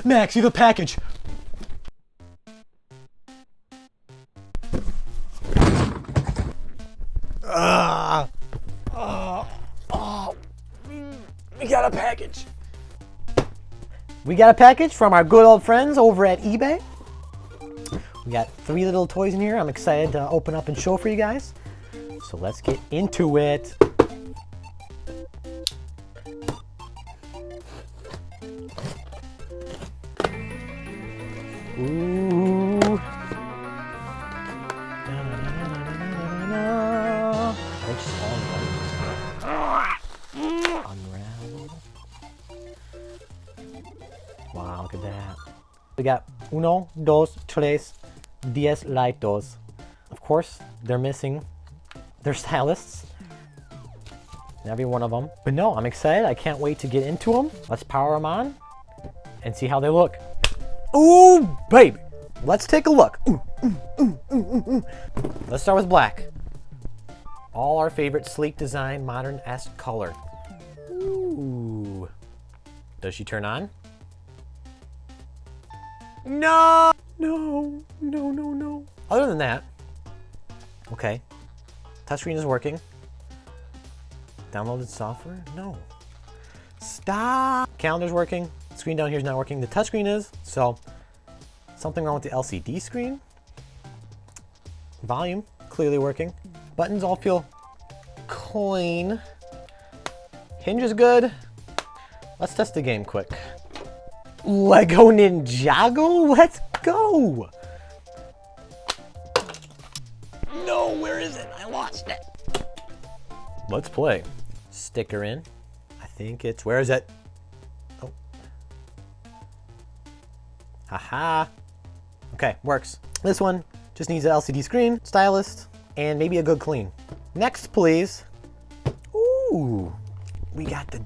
Max, you have a package. We got a package. We got a package from our good old friends over at eBay. We got 3 little toys in here. I'm excited to open up and show for you guys. So let's get into it. Ooh. Unravel. Wow, look at that. We got 1, 2, 3, 10 lightos. Of course, they're missing their stylists. Every one of them. But no, I'm excited. I can't wait to get into them. Let's power them on and see how they look. Ooh, baby. Let's take a look. Let's start with black. All our favorite sleek design, modern-esque color. Ooh. Does she turn on? No! No, no, no, no. Other than that, okay. Touchscreen is working. Downloaded software? No. Stop! Calendar's working. Screen down here is not working. The touchscreen is, so something wrong with the LCD screen. Volume, clearly working. Buttons all feel clean. Hinge is good. Let's test the game quick. Lego Ninjago? Let's go! No, where is it? I lost it. Let's play. Sticker in. I think it's, where is it? Oh. Haha. Okay, works. This one just needs an LCD screen, stylist, and maybe a good clean. Next, please. Ooh, we got the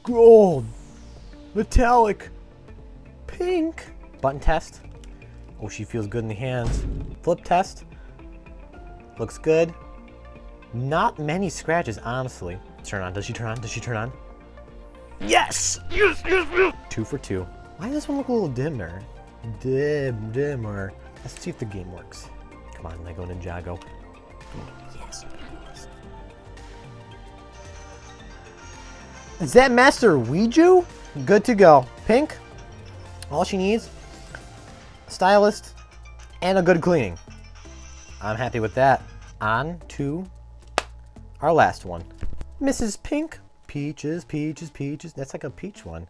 gold, metallic, pink. Button test. Oh, she feels good in the hands. Flip test. Looks good. Not many scratches, honestly. Turn on. Does she turn on? Does she turn on? Yes! Yes, yes, yes! 2 for 2. Why does this one look a little dimmer? Dimmer. Let's see if the game works. Come on, Lego Ninjago. Yes. Is that Master Ouija? Good to go. Pink. All she needs, a stylist, and a good cleaning. I'm happy with that. On to our last one. Mrs. Pink. Peaches, peaches, peaches. That's like a peach one.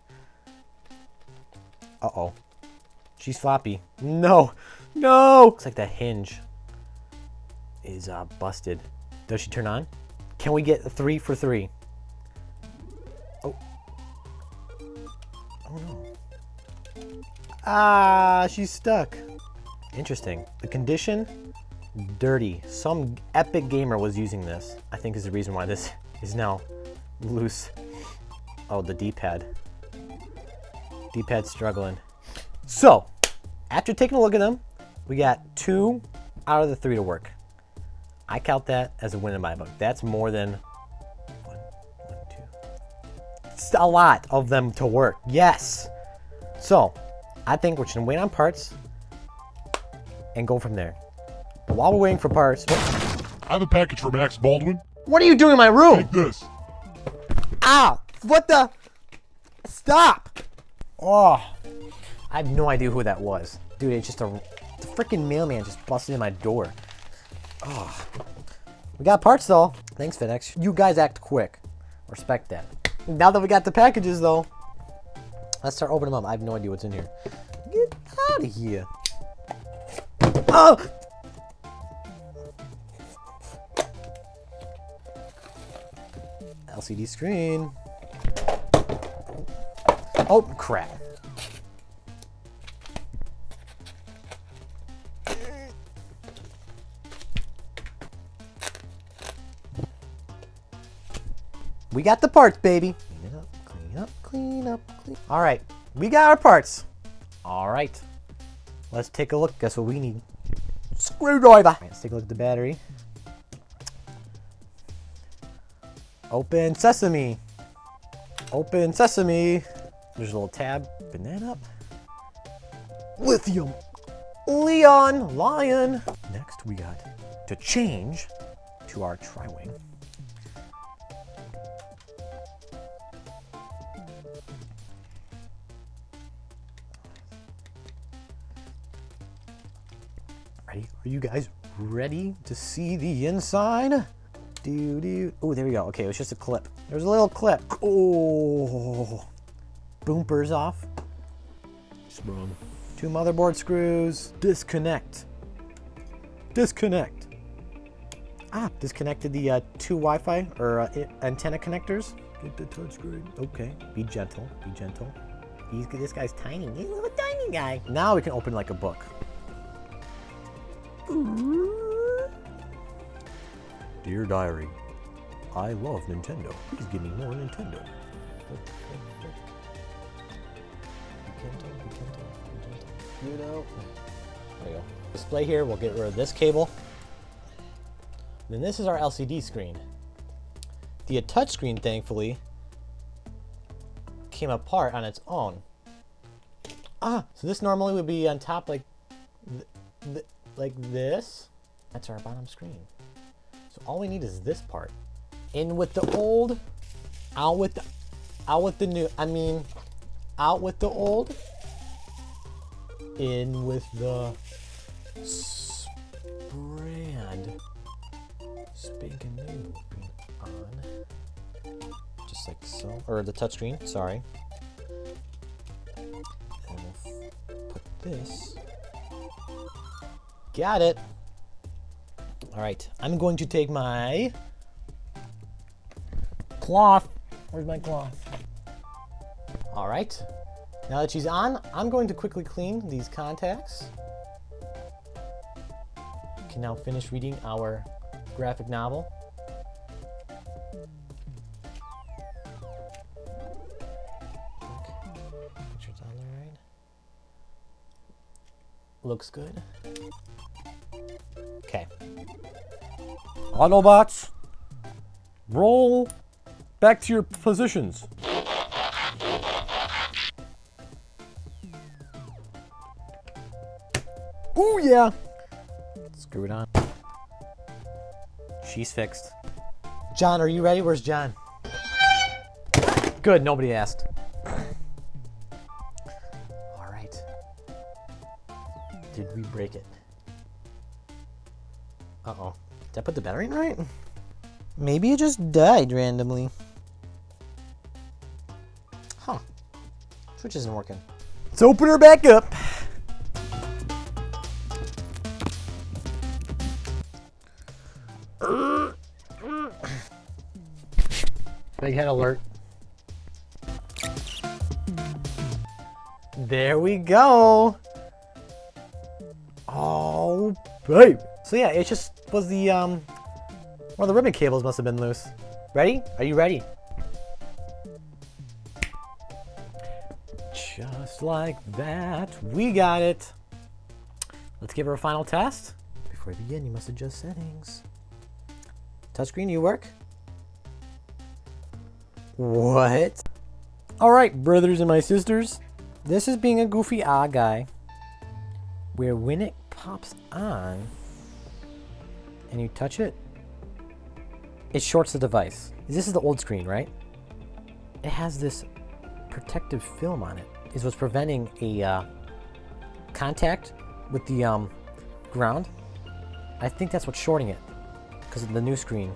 Uh-oh. She's floppy. No. No. Looks like that hinge is busted. Does she turn on? Can we get a 3 for 3? Oh. Oh no. Ah, she's stuck. Interesting. The condition, dirty. Some epic gamer was using this. I think is the reason why this is now loose. Oh, the D-pad. D-pad's struggling. So, after taking a look at them, we got 2 out of the 3 to work. I count that as a win in my book. That's more than 1, 2. It's a lot of them to work. Yes. So, I think we're just gonna wait on parts and go from there. But while we're waiting for parts, I have a package for Max Baldwin. what are you doing in my room? Take this. Ow! What the? Stop! Oh, I have no idea who that was. Dude, it's just the freaking mailman just busted in my door. Oh. We got parts though. Thanks, FedEx. You guys act quick. Respect that. Now that we got the packages though, let's start opening them up. I have no idea what's in here. Get out of here. Oh! LCD screen. Oh, crap. We got the parts, baby. Clean it up, clean up, clean up, clean. All right, we got our parts. All right, let's take a look. Guess what we need? Screwdriver. All right, let's take a look at the battery. Open sesame. Open sesame. There's a little tab. Open that up. Lithium. Leon. Lion. Next, we got to change to our tri-wing. Ready? Are you guys ready to see the inside? Oh, there we go. Okay, it was just a clip. There's a little clip. Oh, boomper's off. Sprung. 2 motherboard screws. Disconnect. Disconnect. Ah, disconnected the 2 Wi-Fi or antenna connectors. Get the touchscreen. Okay, be gentle. Be gentle. This guy's tiny. He's a little tiny guy. Now we can open like a book. Dear diary, I love Nintendo. Please give me more Nintendo. You know. There we go. Display here. We'll get rid of this cable. Then this is our LCD screen. The touchscreen, thankfully, came apart on its own. Ah, so this normally would be on top like this. That's our bottom screen. So all we need is this part. In with the old, out with the new. I mean, out with the old, in with the brand spanking new on, just like so, or the touchscreen. Sorry. And we'll put this. Got it. All right, I'm going to take my cloth. Where's my cloth? All right, now that she's on, I'm going to quickly clean these contacts. We can now finish reading our graphic novel. Make sure it's on there right. Looks good. Okay. Autobots, roll back to your positions. Ooh, yeah. Screw it on. She's fixed. John, are you ready? Where's John? Good, nobody asked. All right. Did we break it? Uh-oh. Did I put the battery in right? Maybe it just died randomly. Huh. Switch isn't working. Let's open her back up. Big head alert. There we go. Oh, babe. So yeah, it just was the, one of the ribbon cables must have been loose. Ready? Are you ready? Just like that, we got it. Let's give her a final test. Before we begin, you must adjust settings. Touchscreen, you work? What? All right, brothers and my sisters. This is being a goofy odd guy, where when it pops on and you touch it, it shorts the device. This is the old screen, right? It has this protective film on it. Is what's preventing a contact with the ground. I think that's what's shorting it because of the new screen.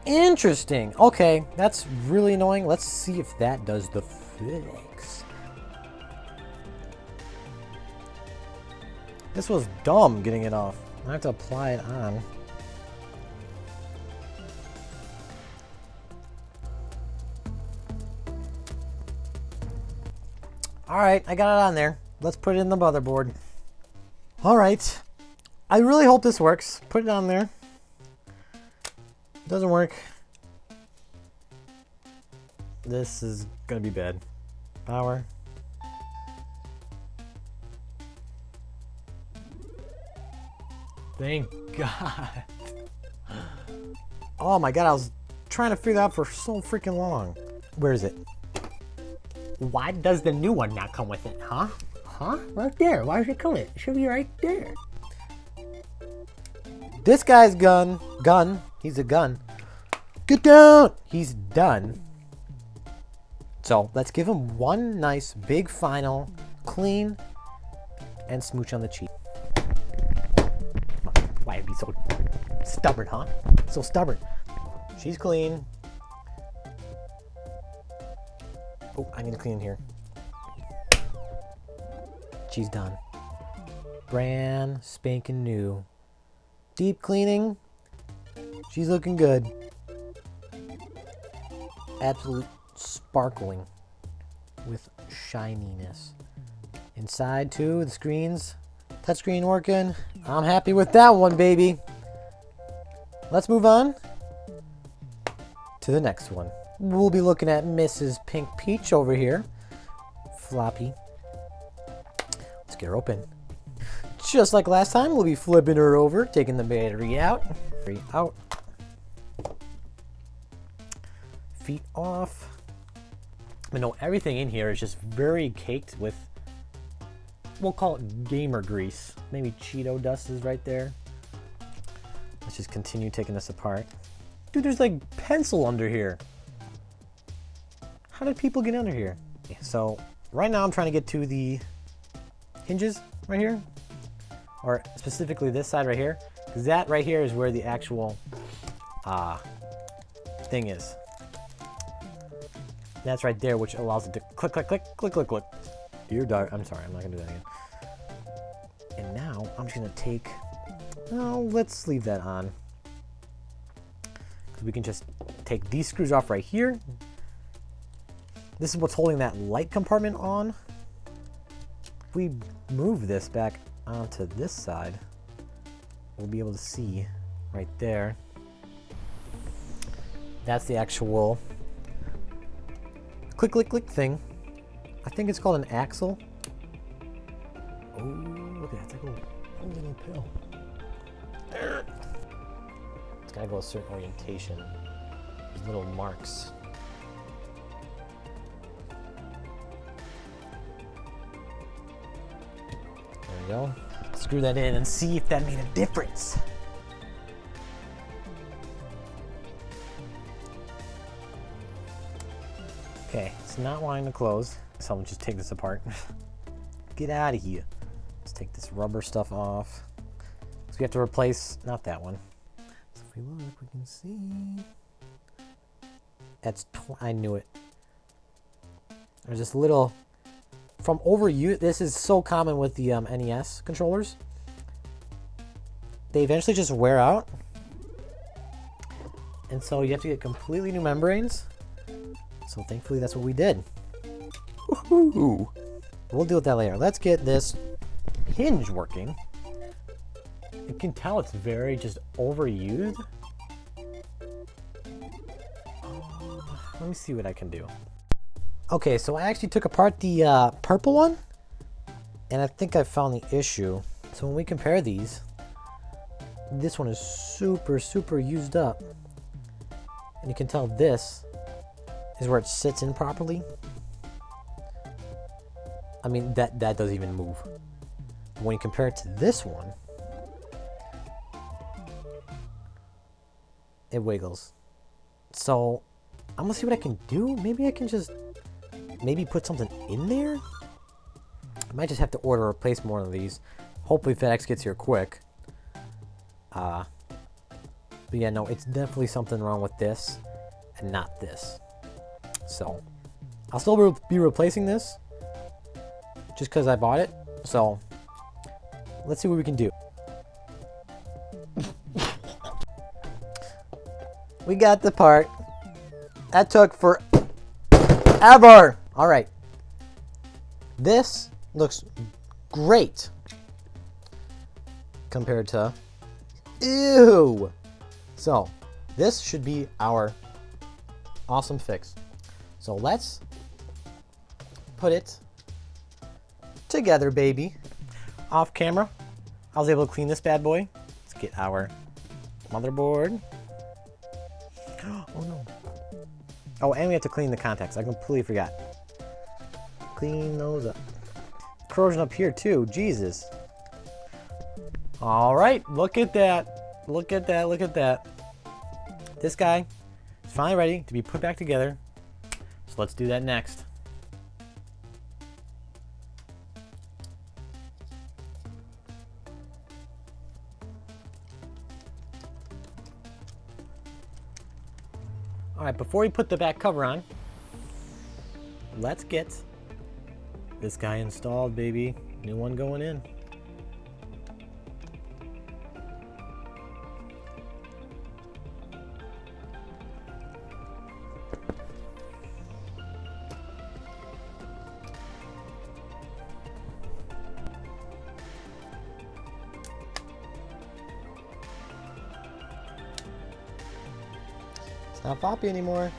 Interesting. Okay, that's really annoying. Let's see if that does the fix. This was dumb getting it off. I have to apply it on. All right, I got it on there. Let's put it in the motherboard. All right. I really hope this works. Put it on there. Doesn't work. This is gonna be bad. Power. Thank God. Oh my God, I was trying to figure that out for so freaking long. Where is it? Why does the new one not come with it, huh? Huh? Right there. Why is it coming? It should be right there. This guy's gun. He's a gun. Get down. He's done. So let's give him one nice big final clean and smooch on the cheek. Why be so stubborn, huh? So stubborn. She's clean. Oh, I need to clean here. She's done. Brand spanking new. Deep cleaning. She's looking good. Absolute sparkling with shininess. Inside too, the screens. Touchscreen working. I'm happy with that one, baby. Let's move on to the next one. We'll be looking at Mrs. Pink Peach over here. Floppy. Let's get her open. Just like last time, we'll be flipping her over, taking the battery out. Battery out. Feet off. I know everything in here is just very caked with, we'll call it gamer grease. Maybe Cheeto dust is right there. Let's just continue taking this apart. Dude, there's like pencil under here. How did people get under here? So right now I'm trying to get to the hinges right here, or specifically this side right here, because that right here is where the actual thing is. That's right there, which allows it to click, click, click, click, click, click. Dear dog, I'm sorry, I'm not gonna do that again. And now I'm just gonna take, oh, let's leave that on. Because we can just take these screws off right here. This is what's holding that light compartment on. If we move this back onto this side, we'll be able to see right there. That's the actual click, click, click thing. I think it's called an axle. Oh, look at that. It's like a little pill. It's gotta go a certain orientation. There's little marks. There we go. Screw that in and see if that made a difference. Okay, it's not wanting to close, so I'll just take this apart. Get out of here. Let's take this rubber stuff off. So we have to replace, not that one. So if we look, we can see. That's, I knew it. There's this little, from overuse, this is so common with the NES controllers. They eventually just wear out. And so you have to get completely new membranes. So thankfully that's what we did. Woohoo! We'll deal with that later. Let's get this hinge working. You can tell it's very just overused. Let me see what I can do. Okay, so I actually took apart the purple one, and I think I found the issue. So when we compare these, this one is super, super used up. And you can tell this is where it sits in properly. I mean, that doesn't even move. But when you compare it to this one, it wiggles. So I'm gonna see what I can do. Maybe I can just put something in there. I might just have to order or replace more of these. Hopefully FedEx gets here quick. But yeah, no, it's definitely something wrong with this and not this. So I'll still be replacing this just because I bought it. So let's see what we can do. We got the part. That took forever. All right. This looks great compared to, ew. So this should be our awesome fix. So let's put it together, baby. Off camera, I was able to clean this bad boy. Let's get our motherboard. Oh no. Oh, and we have to clean the contacts. I completely forgot. Clean those up. corrosion up here too. Jesus. All right, look at that. Look at that, look at that. This guy is finally ready to be put back together. So let's do that next. All right, before we put the back cover on, let's get this guy installed, baby. New one going in. It's not floppy anymore.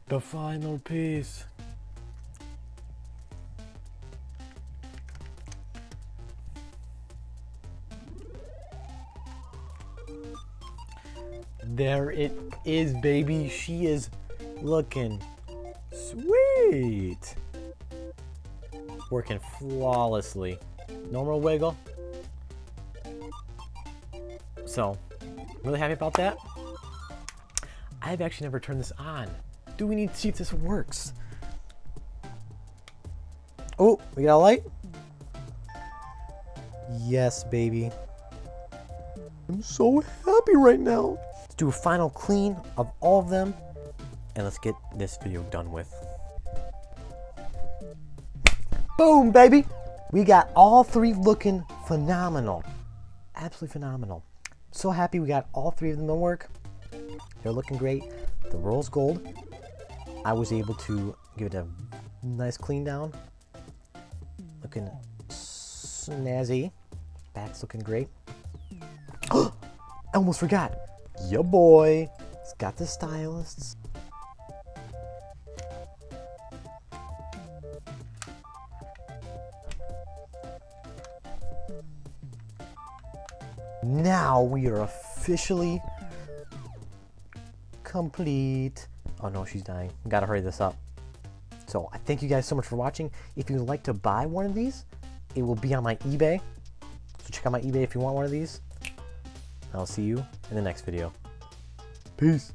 The final piece. There it is, baby. She is looking sweet. Working flawlessly. No more wiggle. So, really happy about that. I've actually never turned this on. Do we need to see if this works? Oh, we got a light? Yes, baby. I'm so happy right now. Let's do a final clean of all of them and let's get this video done with. Boom, baby. We got all three looking phenomenal. Absolutely phenomenal. So happy we got all three of them to work. They're looking great. The rose gold. I was able to give it a nice clean down. Looking snazzy. Back's looking great. I almost forgot. Ya boy. It's got the stylists. Now we are officially complete. Oh no, she's dying. Gotta hurry this up. So I thank you guys so much for watching. If you'd like to buy one of these, it will be on my eBay. So check out my eBay if you want one of these. I'll see you in the next video. Peace.